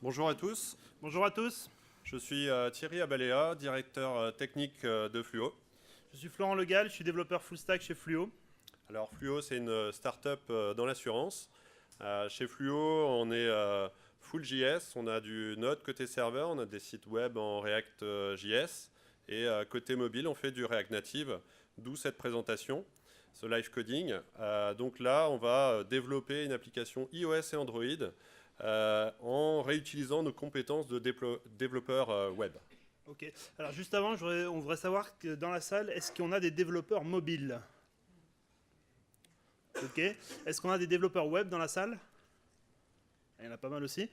Bonjour à tous, Bonjour à tous, je suis Thierry Abalea, directeur technique de Fluo. je suis Florent Legal, je suis développeur full stack chez Fluo. Alors Fluo, c'est une start-up dans l'assurance. Chez Fluo, on est full JS, on a du Node côté serveur, on a des sites web en React JS, et côté mobile, on fait du React Native, d'où cette présentation, ce live coding. Donc là, on va développer une application iOS et Android en réutilisant nos compétences de développeur web. Ok, alors juste avant, on voudrait savoir que dans la salle, est-ce qu'on a des développeurs mobiles? Ok, est-ce qu'on a des développeurs web dans la salle? Il y en a pas mal aussi.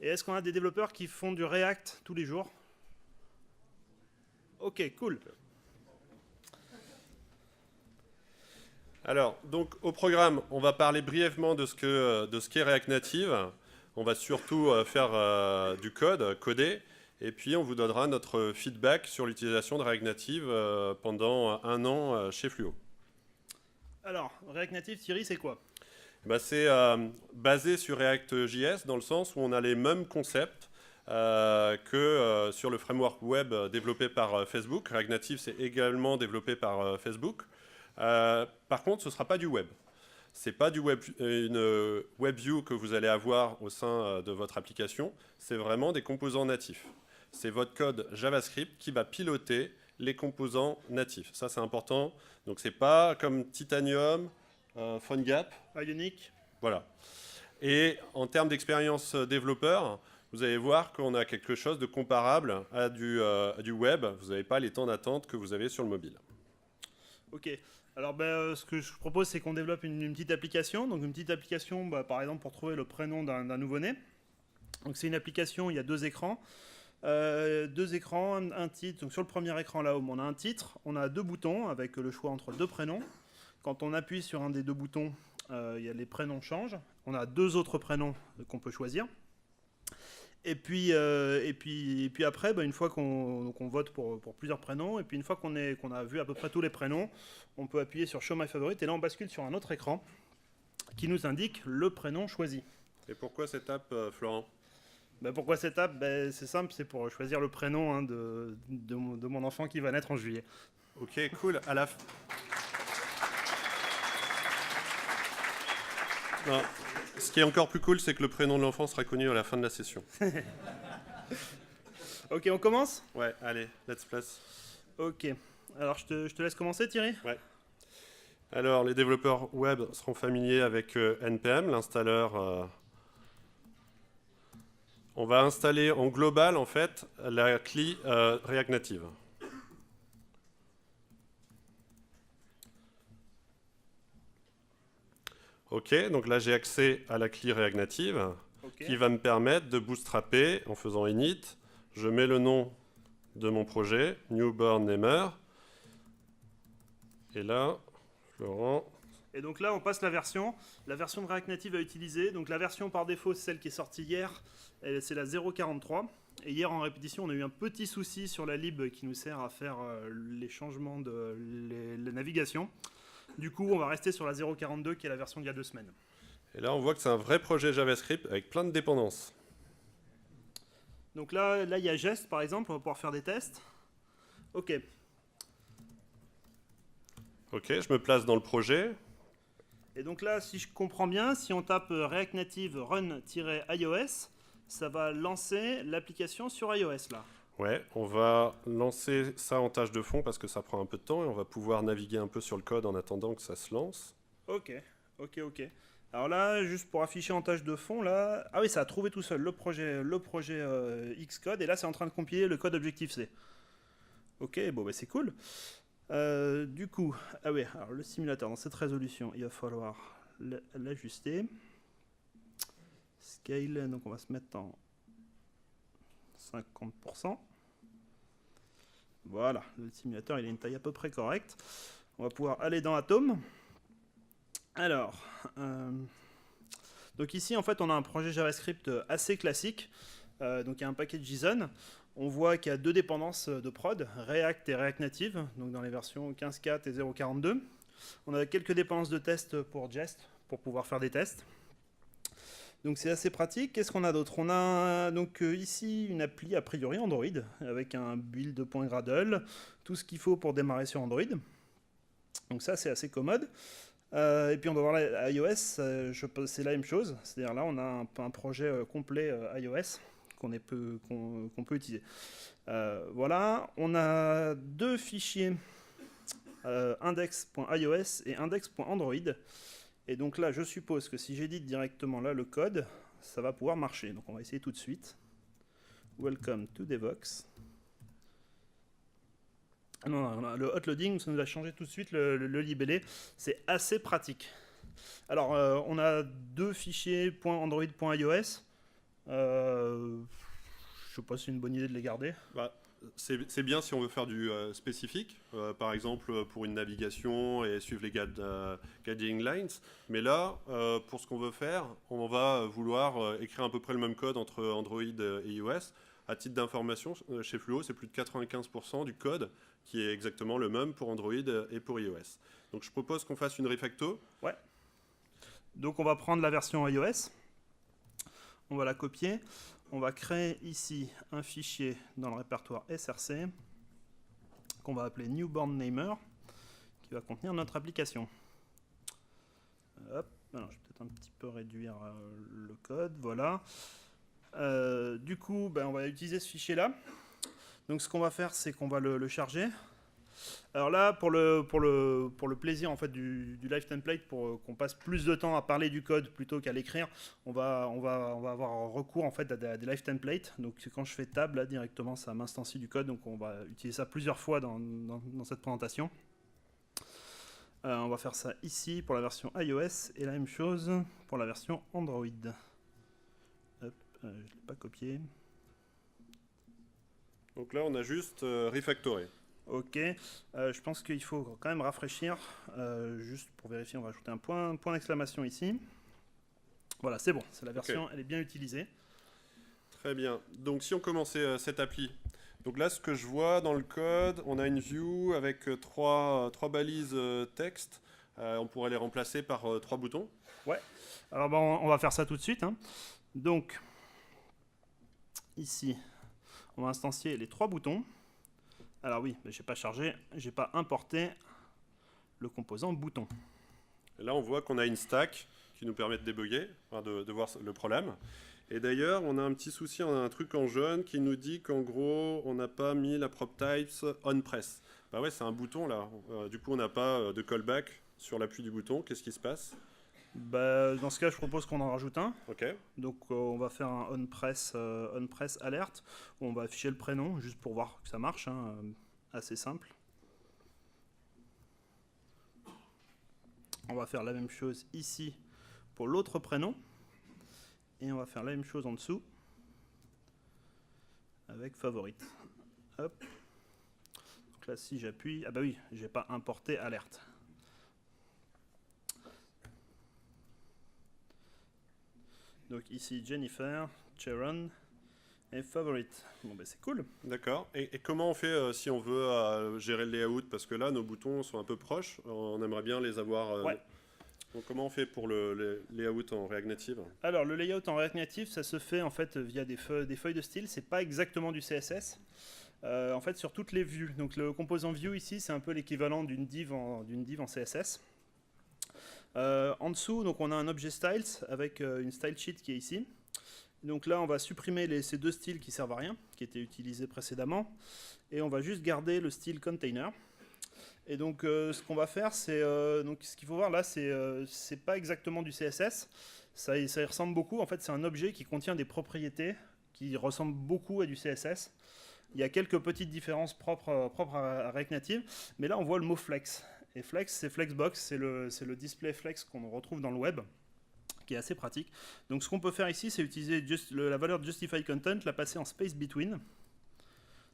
Et est-ce qu'on a des développeurs qui font du React tous les jours? Ok, cool. Alors, donc au programme, on va parler brièvement de ce qu'est React Native. On va surtout faire du code, coder, et puis on vous donnera notre feedback sur l'utilisation de React Native pendant un an chez Fluo. Alors, React Native, Thierry, c'est quoi? Bah, c'est basé sur React.js dans le sens où on a les mêmes concepts que sur le framework web développé par Facebook. React Native, c'est également développé par Facebook. Par contre, ce ne sera pas du web. Ce n'est pas une web view que vous allez avoir au sein de votre application. C'est vraiment des composants natifs. C'est votre code JavaScript qui va piloter les composants natifs. Ça, c'est important. Donc, ce n'est pas comme Titanium, PhoneGap. Ionic. Voilà. Et en termes d'expérience développeur, vous allez voir qu'on a quelque chose de comparable à du web. Vous n'avez pas les temps d'attente que vous avez sur le mobile. Ok. Alors, ce que je propose, c'est qu'on développe une petite application. Donc, une petite application, par exemple, pour trouver le prénom d'un nouveau-né. Donc, c'est une application, il y a deux écrans. Deux écrans, un titre. Donc, sur le premier écran, là-haut, on a un titre. On a deux boutons avec le choix entre deux prénoms. Quand on appuie sur un des deux boutons, les prénoms changent. On a deux autres prénoms qu'on peut choisir. Et puis après, une fois qu'on vote pour plusieurs prénoms, et puis une fois qu'on a vu à peu près tous les prénoms, on peut appuyer sur Show My Favorite, et là on bascule sur un autre écran qui nous indique le prénom choisi. Et pourquoi cette app, Florent ? Pourquoi cette app? C'est simple, c'est pour choisir le prénom de mon enfant qui va naître en juillet. Ok, cool. Non. Ce qui est encore plus cool, c'est que le prénom de l'enfant sera connu à la fin de la session. Ok, on commence? Ouais, allez, let's place. Ok. Alors je te laisse commencer, Thierry. Ouais. Alors, les développeurs web seront familiers avec NPM, l'installeur. On va installer en global, en fait, la CLI React Native. Ok, donc là j'ai accès à la CLI React Native qui va me permettre de bootstrapper en faisant init. Je mets le nom de mon projet, Newborn Namer. Et là, Florent. Et donc là, on passe la version de React Native à utiliser. Donc la version par défaut, c'est celle qui est sortie hier, c'est la 0.43. Et hier, en répétition, on a eu un petit souci sur la lib qui nous sert à faire les changements de la navigation. Du coup, on va rester sur la 0.42 qui est la version d'il y a 2 semaines. Et là, on voit que c'est un vrai projet JavaScript avec plein de dépendances. Donc là, il y a Jest, par exemple, on va pouvoir faire des tests. Ok. Ok, je me place dans le projet. Et donc là, si je comprends bien, si on tape React Native run-iOS, ça va lancer l'application sur iOS là. Ouais, on va lancer ça en tâche de fond parce que ça prend un peu de temps et on va pouvoir naviguer un peu sur le code en attendant que ça se lance. Ok. Alors là, juste pour afficher en tâche de fond, là... Ah oui, ça a trouvé tout seul le projet Xcode, et là, c'est en train de compiler le code Objective-C. Ok, c'est cool. Du coup, ah oui, alors le simulateur, dans cette résolution, il va falloir l'ajuster. Scale, donc on va se mettre en 50%. Voilà, le simulateur, il a une taille à peu près correcte. On va pouvoir aller dans Atom. Alors, donc ici, en fait, on a un projet JavaScript assez classique. Donc il y a un paquet de JSON. On voit qu'il y a deux dépendances de prod, React et React Native, donc dans les versions 15.4 et 0.42. On a quelques dépendances de test pour Jest, pour pouvoir faire des tests. Donc c'est assez pratique. Qu'est-ce qu'on a d'autre? On a donc ici une appli a priori Android avec un build.gradle, tout ce qu'il faut pour démarrer sur Android. Donc ça c'est assez commode. Et puis on va voir la iOS, c'est la même chose. C'est-à-dire là on a un projet complet iOS qu'on peut utiliser. Voilà, on a deux fichiers index.iOS et index.android. Et donc là, je suppose que si j'édite directement là le code, ça va pouvoir marcher. Donc on va essayer tout de suite. Welcome to Devoxx. Ah non, le hot loading, ça nous a changé tout de suite le libellé. C'est assez pratique. Alors, on a deux fichiers .android.iOS. Je sais pas si c'est une bonne idée de les garder. Bah, c'est bien si on veut faire du spécifique, par exemple pour une navigation et suivre les guiding lines. Mais là, pour ce qu'on veut faire, on va vouloir écrire à peu près le même code entre Android et iOS. À titre d'information, chez Fluo, c'est plus de 95% du code qui est exactement le même pour Android et pour iOS. Donc je propose qu'on fasse une refacto. Ouais. Donc on va prendre la version iOS. On va la copier. On va créer ici un fichier dans le répertoire src qu'on va appeler newborn-namer qui va contenir notre application. Hop. Alors, je vais peut-être un petit peu réduire le code. Voilà. Du coup, on va utiliser ce fichier-là. Donc ce qu'on va faire, c'est qu'on va le charger. Alors là, pour le plaisir en fait, du live template, pour qu'on passe plus de temps à parler du code plutôt qu'à l'écrire, on va avoir recours en fait, à des live templates. Donc quand je fais tab, là directement, ça m'instancie du code. Donc on va utiliser ça plusieurs fois dans cette présentation. On va faire ça ici pour la version iOS et la même chose pour la version Android. Hop, je ne l'ai pas copié. Donc là, on a juste refactoré. Ok, je pense qu'il faut quand même rafraîchir. Juste pour vérifier, on va ajouter un point d'exclamation ici. Voilà, c'est bon, c'est la version, elle est bien utilisée. Très bien. Donc si on commençait cette appli, donc là ce que je vois dans le code, on a une view avec trois balises texte. On pourrait les remplacer par 3 boutons. Ouais, alors on va faire ça tout de suite. Hein. Donc, ici, on va instancier les 3 boutons. Alors oui, mais j'ai pas chargé, j'ai pas importé le composant bouton. Et là, on voit qu'on a une stack qui nous permet de débugger, enfin de voir le problème. Et d'ailleurs, on a un petit souci, on a un truc en jaune qui nous dit qu'en gros, on n'a pas mis la prop types on press. Bah ouais, c'est un bouton là. Du coup, on n'a pas de callback sur l'appui du bouton. Qu'est-ce qui se passe? Dans ce cas, je propose qu'on en rajoute un. Ok. Donc, on va faire un on-press alert où on va afficher le prénom juste pour voir que ça marche. Hein, assez simple. On va faire la même chose ici pour l'autre prénom. Et on va faire la même chose en dessous avec favorite. Hop. Donc là, si j'appuie... Ah bah oui, j'ai pas importé alerte. Donc ici Jennifer, Sharon et favorite. Bon ben c'est cool. D'accord. Et comment on fait si on veut gérer le layout? Parce que là, nos boutons sont un peu proches. On aimerait bien les avoir... Ouais. Donc comment on fait pour le layout en React Native? Alors le layout en React Native, ça se fait en fait via des feuilles de style. C'est pas exactement du CSS. En fait sur toutes les vues. Donc le composant view ici, c'est un peu l'équivalent d'une div en CSS. En dessous, donc on a un objet styles avec une style sheet qui est ici. Donc là, on va supprimer ces 2 styles qui servent à rien, qui étaient utilisés précédemment, et on va juste garder le style container. Et donc, ce qu'on va faire, c'est donc ce qu'il faut voir là, c'est pas exactement du CSS. Ça y ressemble beaucoup. En fait, c'est un objet qui contient des propriétés qui ressemblent beaucoup à du CSS. Il y a quelques petites différences propres à React Native, mais là, on voit le mot flex. Et flex, c'est Flexbox, c'est le display flex qu'on retrouve dans le web, qui est assez pratique. Donc ce qu'on peut faire ici, c'est utiliser la valeur de justify content, la passer en space between,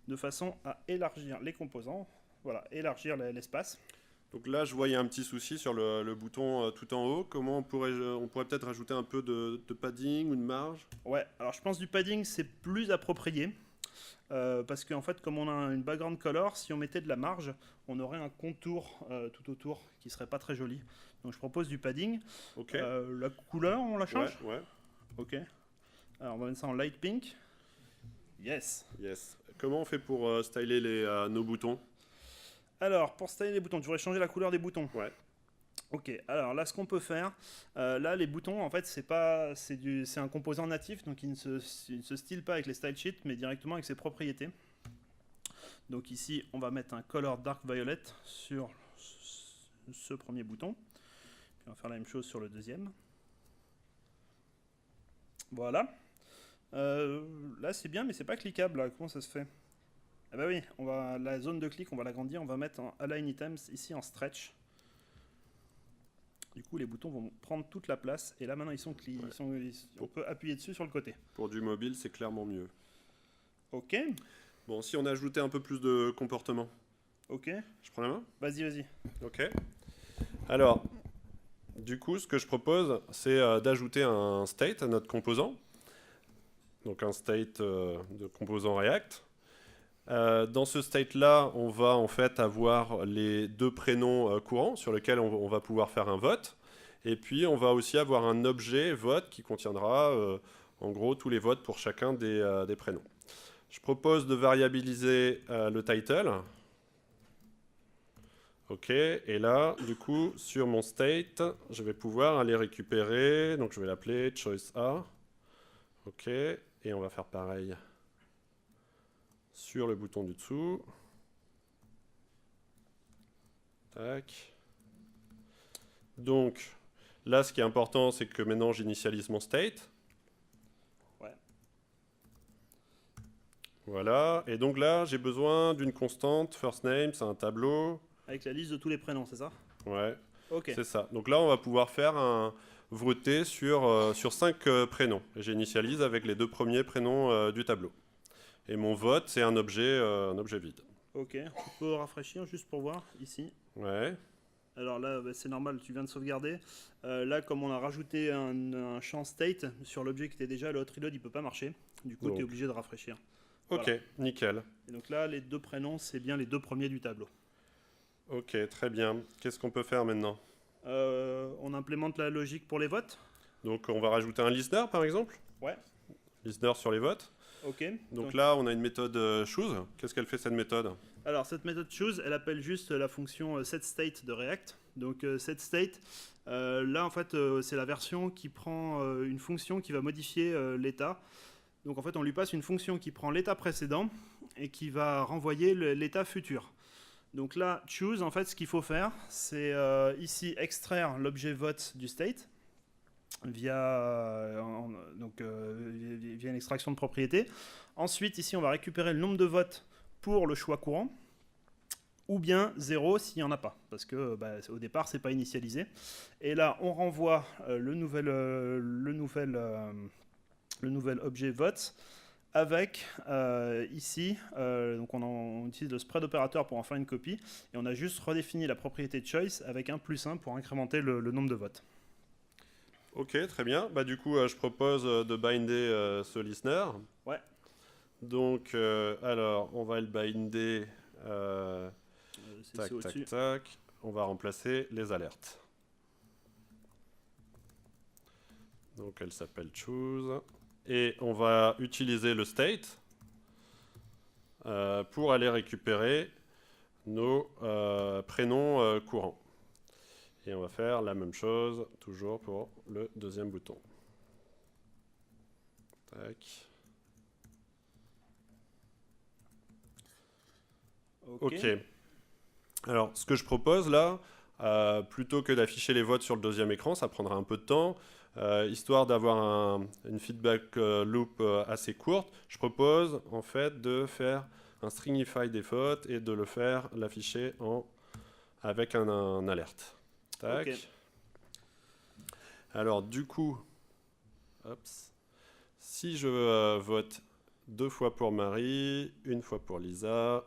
de façon à élargir les composants, voilà, élargir l'espace. Donc là, je voyais un petit souci sur le bouton tout en haut. Comment on pourrait peut-être rajouter un peu de padding ou de marge? Ouais, alors je pense du padding, c'est plus approprié. Parce qu'en fait, comme on a une background color, si on mettait de la marge, on aurait un contour tout autour qui serait pas très joli. Donc je propose du padding. Ok. La couleur, on la change? Ouais. Ok. Alors on va mettre ça en light pink. Yes. Yes. Comment on fait pour styler nos boutons? Alors pour styler les boutons, tu voudrais changer la couleur des boutons. Ouais. Ok, alors là ce qu'on peut faire, là les boutons en fait c'est un composant natif, donc il ne se style pas avec les style sheets mais directement avec ses propriétés. Donc ici on va mettre un color dark violet sur ce premier bouton, puis on va faire la même chose sur le deuxième. Voilà. Là c'est bien mais c'est pas cliquable là, comment ça se fait? Ah bah oui, la zone de clic on va l'agrandir, on va mettre en align items ici en stretch. Du coup, les boutons vont prendre toute la place. Et là, maintenant, on peut appuyer dessus sur le côté. Pour du mobile, c'est clairement mieux. Ok. Bon, si on ajoutait un peu plus de comportement. Ok. Je prends la main? Vas-y. Ok. Alors, du coup, ce que je propose, c'est d'ajouter un state à notre composant. Donc un state de composant React. Dans ce state-là, on va en fait avoir les deux prénoms courants sur lesquels on va pouvoir faire un vote. Et puis, on va aussi avoir un objet vote qui contiendra en gros tous les votes pour chacun des prénoms. Je propose de variabiliser le title. Ok, et là, du coup, sur mon state, je vais pouvoir aller récupérer. Donc, je vais l'appeler choice A. Ok, et on va faire pareil sur le bouton du dessous. Tac. Donc, là, ce qui est important, c'est que maintenant, j'initialise mon state. Ouais. Voilà. Et donc là, j'ai besoin d'une constante. First name, c'est un tableau. Avec la liste de tous les prénoms, c'est ça? Ouais, Ok. c'est ça. Donc là, on va pouvoir faire un voter sur 5 prénoms. J'initialise avec les deux premiers prénoms du tableau. Et mon vote, c'est un objet vide. Ok. On peut rafraîchir juste pour voir ici. Ouais. Alors là, bah, c'est normal, tu viens de sauvegarder. Là, comme on a rajouté un champ state sur l'objet qui était déjà, le hot reload, il peut pas marcher. Du coup, tu es obligé de rafraîchir. Ok, voilà. Nickel. Et donc là, les deux prénoms, c'est bien les deux premiers du tableau. Ok, très bien. Qu'est-ce qu'on peut faire maintenant? On implémente la logique pour les votes. Donc on va rajouter un listener par exemple? Ouais. Listener sur les votes. Ok. Donc là, on a une méthode choose. Qu'est-ce qu'elle fait cette méthode? Alors cette méthode choose, elle appelle juste la fonction setState de React. Donc setState, là en fait c'est la version qui prend une fonction qui va modifier l'état. Donc en fait on lui passe une fonction qui prend l'état précédent et qui va renvoyer l'état futur. Donc là choose en fait ce qu'il faut faire c'est ici extraire l'objet vote du state via une extraction de propriété. Ensuite ici on va récupérer le nombre de votes pour le choix courant, ou bien 0 s'il n'y en a pas, parce que au départ c'est pas initialisé. Et là on renvoie le nouvel objet vote avec ici, donc on utilise le spread opérateur pour en faire une copie, et on a juste redéfini la propriété choice avec un +1 pour incrémenter le nombre de votes. Ok, très bien. Bah, du coup, je propose de binder ce listener. Ouais. Donc, alors, on va le binder. Tac. On va remplacer les alertes. Donc, elle s'appelle choose. Et on va utiliser le state pour aller récupérer nos prénoms courants. Et on va faire la même chose, toujours pour le deuxième bouton. Tac. Ok. Alors, ce que je propose là, plutôt que d'afficher les votes sur le deuxième écran, ça prendra un peu de temps, histoire d'avoir une feedback loop assez courte, je propose en fait de faire un stringify des votes et de le faire l'afficher avec un alerte. Tac. Okay. Alors du coup, si je vote 2 fois pour Marie, 1 fois pour Lisa,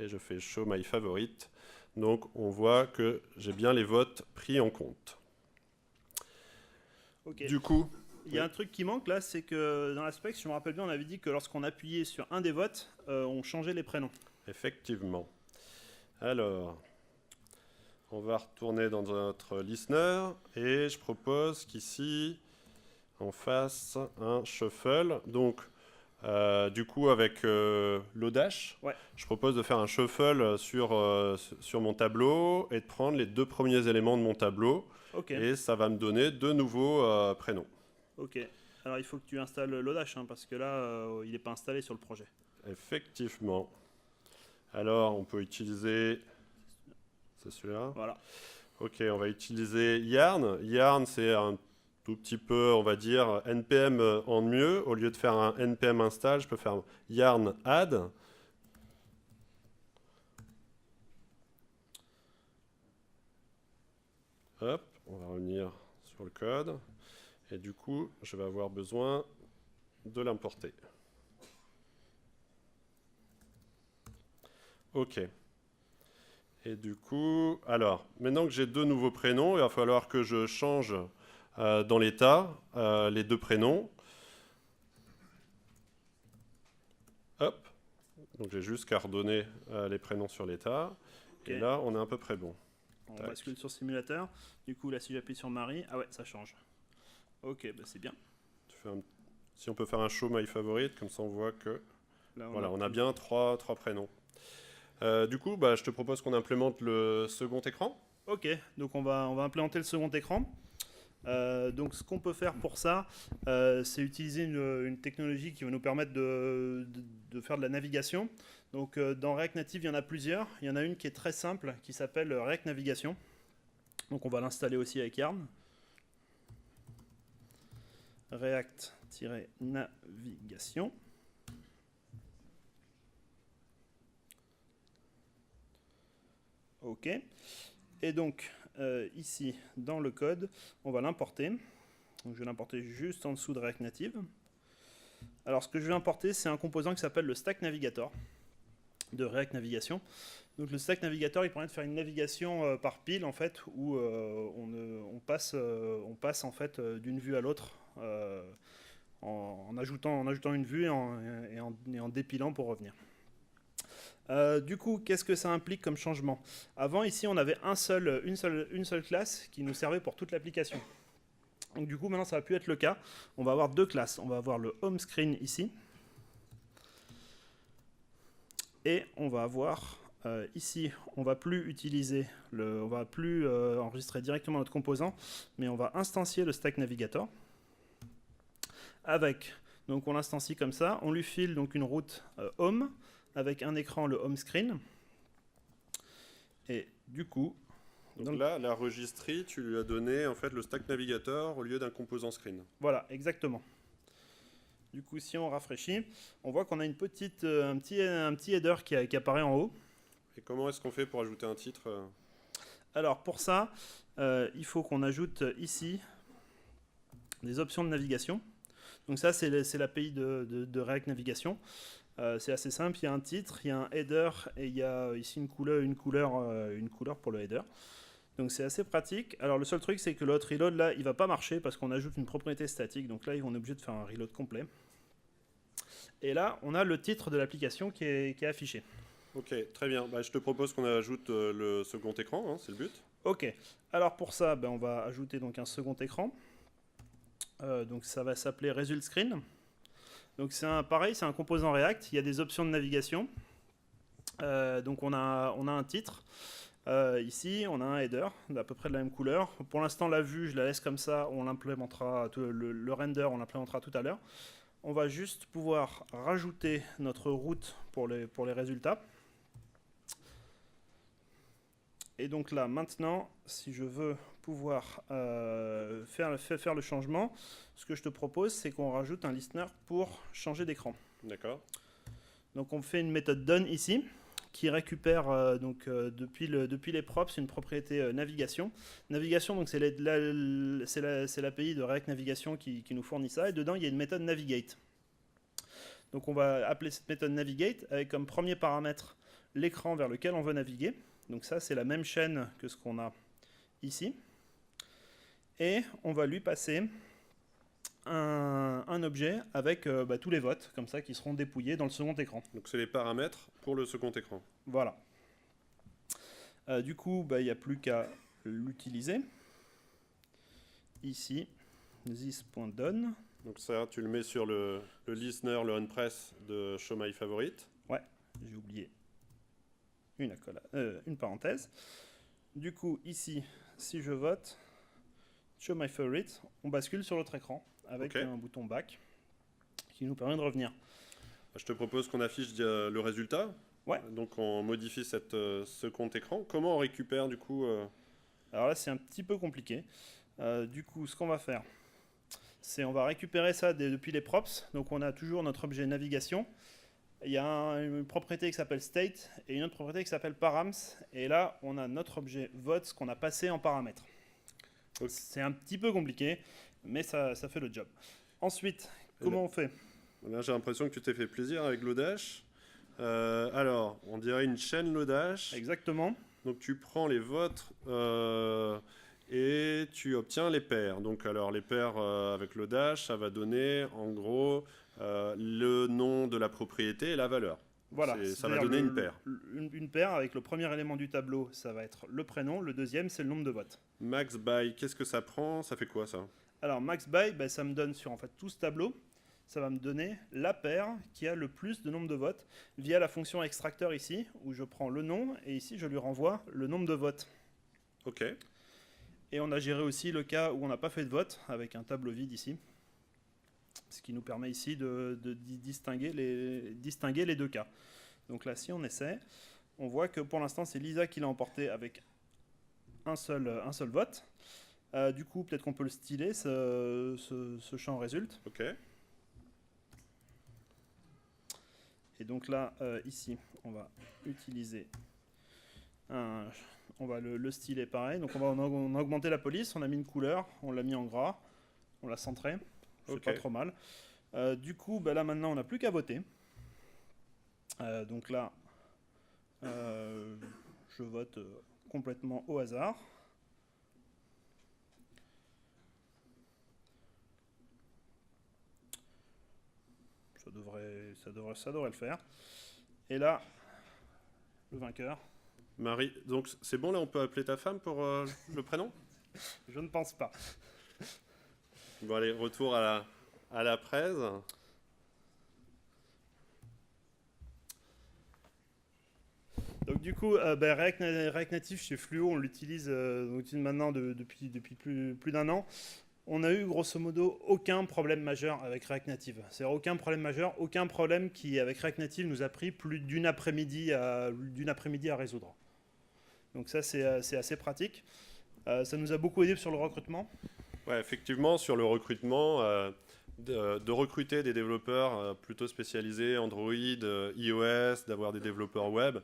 et je fais show my favorite, donc on voit que j'ai bien les votes pris en compte. Okay. Du coup, il y a un truc qui manque là, c'est que dans la spec, si je me rappelle bien, on avait dit que lorsqu'on appuyait sur un des votes, on changeait les prénoms. Effectivement. Alors, on va retourner dans notre listener et je propose qu'ici, en fasse un shuffle. Donc, du coup, avec l'Audash, Ouais. je propose de faire un shuffle sur mon tableau et de prendre les 2 premiers éléments de mon tableau. Ok. Et ça va me donner 2 nouveaux prénoms. Ok. Alors il faut que tu installes l'Audash hein, parce que là, il n'est pas installé sur le projet. Effectivement. Alors, on peut utiliser... C'est celui-là. Voilà. Ok, on va utiliser Yarn. Yarn, c'est un tout petit peu, on va dire, npm en mieux. Au lieu de faire un npm install, je peux faire yarn add. Hop, on va revenir sur le code. Et du coup, je vais avoir besoin de l'importer. Ok. Et du coup, alors, maintenant que j'ai 2 nouveaux prénoms, il va falloir que je change dans l'état les 2 prénoms. Hop. Donc j'ai juste qu'à redonner les prénoms sur l'état. Ok. Et là, on est à peu près bon. On Tac. bascule sur simulateur. Du coup, là, si j'appuie sur Marie, ah ouais, ça change. Ok, bah c'est bien. Si on peut faire un show my favorite, comme ça on voit que Là, voilà, on a bien trois prénoms. Du coup, bah, je te propose qu'on implémente le second écran. Ok, donc on va implémenter le second écran. Donc ce qu'on peut faire pour ça, c'est utiliser une technologie qui va nous permettre de faire de la navigation. Donc dans React Native, il y en a plusieurs. Il y en a une qui est très simple, qui s'appelle React Navigation. Donc on va l'installer aussi avec Yarn. React-navigation. Ok. Et donc, ici, dans le code, on va l'importer. Donc, je vais l'importer juste en dessous de React Native. Alors, ce que je vais importer, c'est un composant qui s'appelle le Stack Navigator de React Navigation. Donc, le Stack Navigator, il permet de faire une navigation par pile, en fait, où on passe en fait d'une vue à l'autre en ajoutant une vue et en dépilant pour revenir. Du coup, qu'est-ce que ça implique comme changement? Avant, ici, on avait une seule classe qui nous servait pour toute l'application. Donc du coup, maintenant, ça va plus être le cas. On va avoir 2 classes. On va avoir le home screen ici. Et on va avoir ici, on va plus utiliser on va plus enregistrer directement notre composant, mais on va instancier le Stack Navigator. Donc on l'instancie comme ça. On lui file donc une route home avec un écran, le home screen. Et du coup... Donc là, la registrie, tu lui as donné en fait le Stack Navigator au lieu d'un composant screen. Voilà, exactement. Du coup, si on rafraîchit, on voit qu'on a un petit header qui apparaît en haut. Et comment est-ce qu'on fait pour ajouter un titre Alors pour ça, il faut qu'on ajoute ici des options de navigation. Donc ça, c'est l'API de React Navigation. C'est assez simple, il y a un titre, il y a un header et il y a ici une couleur pour le header. Donc c'est assez pratique. Alors le seul truc, c'est que l'autre reload là, il va pas marcher parce qu'on ajoute une propriété statique. Donc là, on est obligé de faire un reload complet. Et là, on a le titre de l'application qui est affiché. Ok, très bien. Bah, je te propose qu'on ajoute le second écran, hein, c'est le but. Ok. Alors pour ça, on va ajouter donc un second écran. Donc ça va s'appeler Result Screen. Donc pareil, c'est un composant React. Il y a des options de navigation. Donc on a un titre. Ici, on a un header d'à peu près de la même couleur. Pour l'instant, la vue, je la laisse comme ça. On l'implémentera, le render, on l'implémentera tout à l'heure. On va juste pouvoir rajouter notre route pour les résultats. Et donc là, maintenant, si je veux pouvoir faire le changement, ce que je te propose, c'est qu'on rajoute un listener pour changer d'écran. D'accord. Donc on fait une méthode done ici, qui récupère depuis les props une propriété navigation. Navigation, donc c'est l'API de React Navigation qui nous fournit ça, et dedans il y a une méthode navigate. Donc on va appeler cette méthode navigate avec comme premier paramètre l'écran vers lequel on veut naviguer. Donc ça, c'est la même chaîne que ce qu'on a ici. Et on va lui passer un objet avec tous les votes, comme ça, qui seront dépouillés dans le second écran. Donc c'est les paramètres pour le second écran. Voilà. Du coup, il n'y a plus qu'à l'utiliser. Ici, this.done. Donc ça, tu le mets sur le listener, le onPress de Show My Favorite. Ouais, j'ai oublié une parenthèse. Du coup, ici, si je vote Show My Favorite, on bascule sur l'autre écran avec un bouton Back qui nous permet de revenir. Je te propose qu'on affiche le résultat. Ouais. Donc on modifie ce compte écran. Comment on récupère du coup Alors là, c'est un petit peu compliqué. Du coup, ce qu'on va faire, c'est on va récupérer ça depuis les props. Donc on a toujours notre objet navigation. Il y a une propriété qui s'appelle state et une autre propriété qui s'appelle params. Et là, on a notre objet vote qu'on a passé en paramètres. Okay. C'est un petit peu compliqué, mais ça fait le job. Ensuite, comment on fait? Là, j'ai l'impression que tu t'es fait plaisir avec Lodash. Alors, on dirait une chaîne Lodash. Exactement. Donc tu prends les votes et tu obtiens les paires. Donc alors les paires avec Lodash, ça va donner en gros le nom de la propriété et la valeur. Voilà. Ça va donner une paire. Une paire avec le premier élément du tableau, ça va être le prénom. Le deuxième, c'est le nombre de votes. Max by, qu'est-ce que ça prend? Ça fait quoi ça? Alors max by, ça me donne sur en fait tout ce tableau. Ça va me donner la paire qui a le plus de nombre de votes via la fonction extracteur ici, où je prends le nom et ici je lui renvoie le nombre de votes. Ok. Et on a géré aussi le cas où on n'a pas fait de vote avec un tableau vide ici, ce qui nous permet ici de distinguer les deux cas. Donc là, si on essaie, on voit que pour l'instant c'est Lisa qui l'a emporté avec un seul vote. Du coup, peut-être qu'on peut le styler, ce champ résulte. Ok. Et donc là, ici, on va utiliser on va le styler pareil. Donc on a augmenté la police, on a mis une couleur, on l'a mis en gras, on l'a centré. C'est pas trop mal. Du coup, là maintenant, on n'a plus qu'à voter. Donc là, je vote complètement au hasard. Ça devrait le faire. Et là, le vainqueur. Marie, donc c'est bon là, on peut appeler ta femme pour le prénom? Je ne pense pas. Bon allez, retour à la presse. Donc du coup, React Native chez Fluo, on l'utilise maintenant depuis plus d'un an. On a eu grosso modo aucun problème majeur avec React Native. C'est-à-dire aucun problème majeur, aucun problème qui avec React Native nous a pris plus d'une après-midi à résoudre. Donc ça c'est assez pratique. Ça nous a beaucoup aidé sur le recrutement. Ouais, effectivement, sur le recrutement, de recruter des développeurs plutôt spécialisés Android, iOS, d'avoir des développeurs web.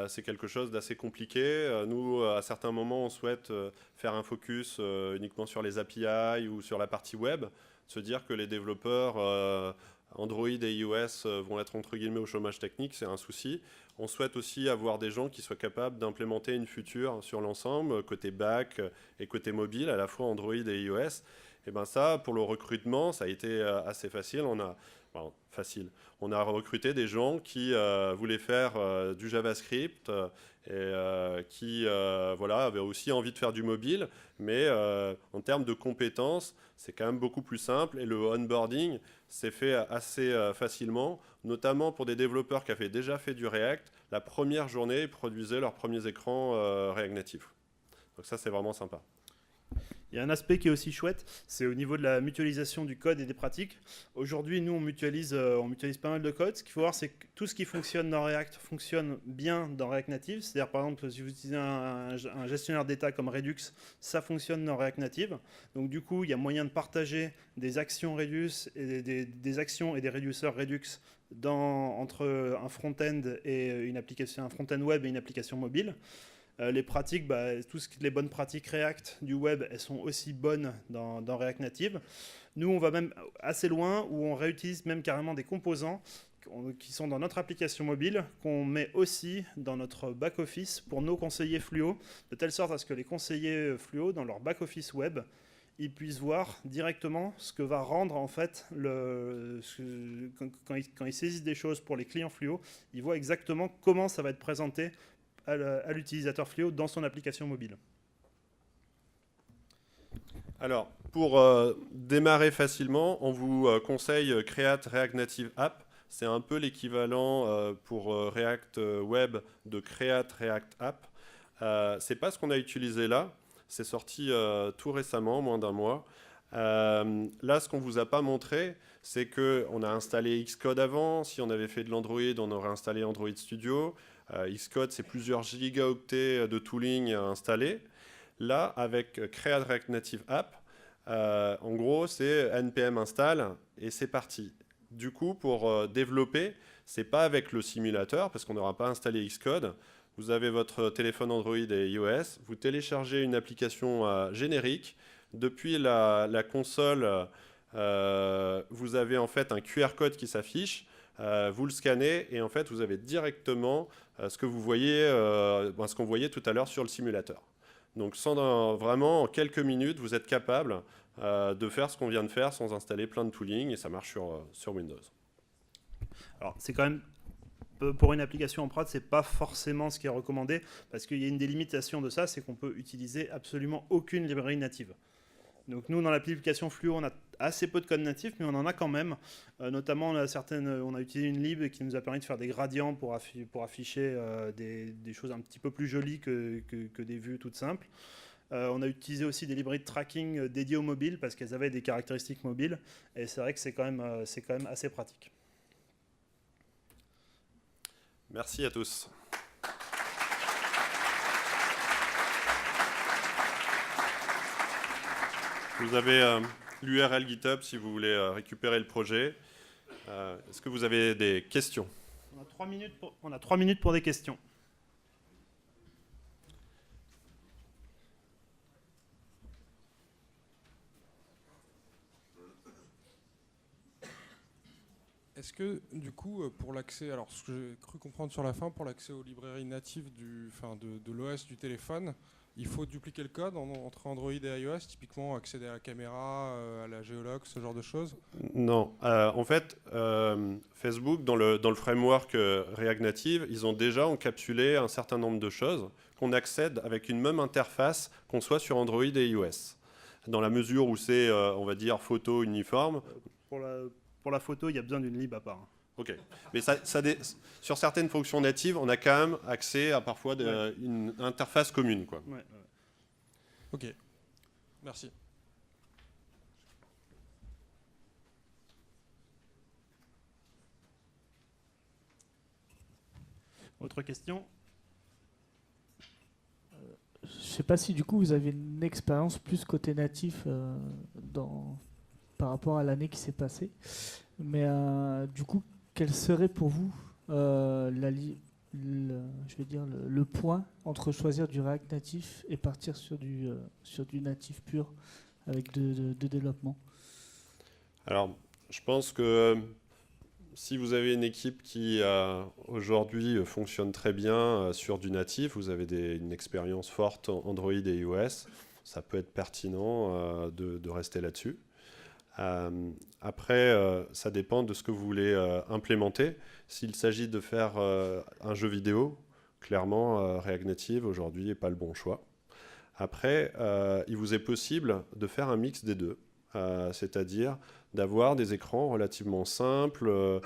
C'est quelque chose d'assez compliqué. Nous, à certains moments, on souhaite faire un focus uniquement sur les API ou sur la partie web, se dire que les développeurs Android et iOS vont être entre guillemets au chômage technique, c'est un souci. On souhaite aussi avoir des gens qui soient capables d'implémenter une feature sur l'ensemble, côté back et côté mobile, à la fois Android et iOS. Et bien ça, pour le recrutement, ça a été assez facile. On a recruté des gens qui voulaient faire du JavaScript et qui avaient aussi envie de faire du mobile, mais en termes de compétences, c'est quand même beaucoup plus simple et le onboarding s'est fait assez facilement, notamment pour des développeurs qui avaient déjà fait du React. La première journée, ils produisaient leurs premiers écrans React Native. Donc ça, c'est vraiment sympa. Il y a un aspect qui est aussi chouette, c'est au niveau de la mutualisation du code et des pratiques. Aujourd'hui, nous, on mutualise pas mal de code. Ce qu'il faut voir, c'est que tout ce qui fonctionne dans React fonctionne bien dans React Native. C'est-à-dire, par exemple, si vous utilisez un gestionnaire d'état comme Redux, ça fonctionne dans React Native. Donc, du coup, il y a moyen de partager des actions Redux et des actions et des réducteurs Redux entre un front-end et une application, un front-end web et une application mobile. Les pratiques, les bonnes pratiques React du web, elles sont aussi bonnes dans React Native. Nous, on va même assez loin où on réutilise même carrément des composants qui sont dans notre application mobile, qu'on met aussi dans notre back-office pour nos conseillers Fluo, de telle sorte à ce que les conseillers Fluo, dans leur back-office web, ils puissent voir directement ce que va rendre en fait quand ils saisissent des choses pour les clients Fluo, ils voient exactement comment ça va être présenté à l'utilisateur Fluo dans son application mobile. Alors, pour démarrer facilement, on vous conseille Create React Native App. C'est un peu l'équivalent pour React Web de Create React App. C'est pas ce qu'on a utilisé là. C'est sorti tout récemment, moins d'un mois. Là, ce qu'on vous a pas montré, c'est qu'on a installé Xcode avant. Si on avait fait de l'Android, on aurait installé Android Studio. Xcode, c'est plusieurs gigaoctets de tooling à installer. Là, avec Create React Native App, en gros, c'est npm install et c'est parti. Du coup, pour développer, c'est pas avec le simulateur parce qu'on n'aura pas installé Xcode. Vous avez votre téléphone Android et iOS, vous téléchargez une application générique. Depuis la console, vous avez en fait un QR code qui s'affiche. Vous le scannez et en fait, vous avez directement ce que vous voyez, ce qu'on voyait tout à l'heure sur le simulateur. Donc vraiment, en quelques minutes, vous êtes capable de faire ce qu'on vient de faire sans installer plein de tooling et ça marche sur Windows. Alors, c'est quand même, pour une application en prod, c'est pas forcément ce qui est recommandé parce qu'il y a une des limitations de ça, c'est qu'on peut utiliser absolument aucune librairie native. Donc nous, dans l'application Fluo, on a assez peu de code natif, mais on en a quand même. Notamment, on a utilisé une lib qui nous a permis de faire des gradients pour afficher des choses un petit peu plus jolies que des vues toutes simples. On a utilisé aussi des librairies de tracking dédiées au mobile parce qu'elles avaient des caractéristiques mobiles. Et c'est vrai que c'est quand même assez pratique. Merci à tous. Vous avez l'URL GitHub si vous voulez récupérer le projet. Est-ce que vous avez des questions? On a 3 minutes pour des questions. Est-ce que, du coup, pour l'accès, alors ce que j'ai cru comprendre sur la fin, pour l'accès aux librairies natives de l'OS du téléphone, il faut dupliquer le code entre Android et iOS, typiquement accéder à la caméra, à la géologue, ce genre de choses? Non. En fait, Facebook, dans le framework React Native, ils ont déjà encapsulé un certain nombre de choses qu'on accède avec une même interface, qu'on soit sur Android et iOS. Dans la mesure où c'est, on va dire, photo uniforme. Pour la photo, il y a besoin d'une lib à part. Ok. Mais sur certaines fonctions natives, on a quand même accès à parfois une interface commune, quoi. Ouais. Ok. Merci. Autre question? Je ne sais pas si du coup vous avez une expérience plus côté natif par rapport à l'année qui s'est passée. Mais du coup, quel serait pour vous je vais dire le point entre choisir du React natif et partir sur du natif pur avec de développement? Alors, je pense que si vous avez une équipe qui aujourd'hui fonctionne très bien sur du natif, vous avez une expérience forte en Android et iOS, ça peut être pertinent de rester là-dessus. Après, ça dépend de ce que vous voulez implémenter. S'il s'agit de faire un jeu vidéo, clairement, React Native aujourd'hui n'est pas le bon choix. Après, il vous est possible de faire un mix des deux, c'est-à-dire d'avoir des écrans relativement simples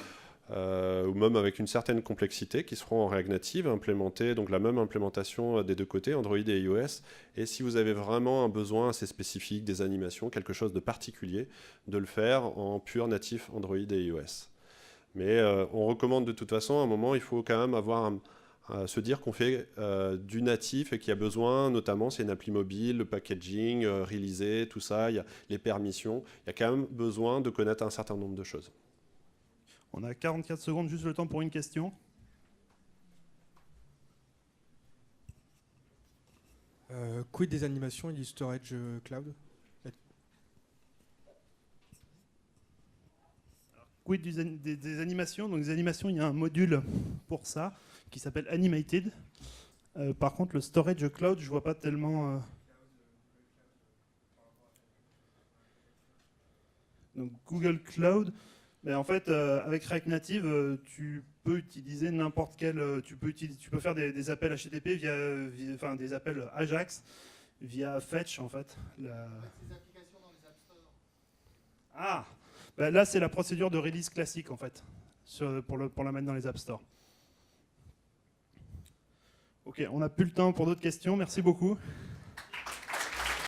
ou même avec une certaine complexité qui seront en React Native, implémentés, donc la même implémentation des deux côtés, Android et iOS. Et si vous avez vraiment un besoin assez spécifique, des animations, quelque chose de particulier, de le faire en pur natif Android et iOS. Mais on recommande de toute façon, à un moment, il faut quand même se dire qu'on fait du natif et qu'il y a besoin, notamment c'est une appli mobile, le packaging, releaser, tout ça, il y a les permissions. Il y a quand même besoin de connaître un certain nombre de choses. On a 44 secondes, juste le temps pour une question. Quid des animations et du storage cloud? Quid des animations? Donc, des animations, il y a un module pour ça qui s'appelle Animated. Par contre, le storage cloud, je vois pas tellement. Donc, Google Cloud. Mais en fait, avec React Native, tu peux utiliser n'importe quel. Tu peux faire des appels HTTP via des appels Ajax via Fetch en fait. Ces applications Ah, bah là c'est la procédure de release classique en fait, pour la mettre dans les App Store. Ok, on n'a plus le temps pour d'autres questions, merci beaucoup.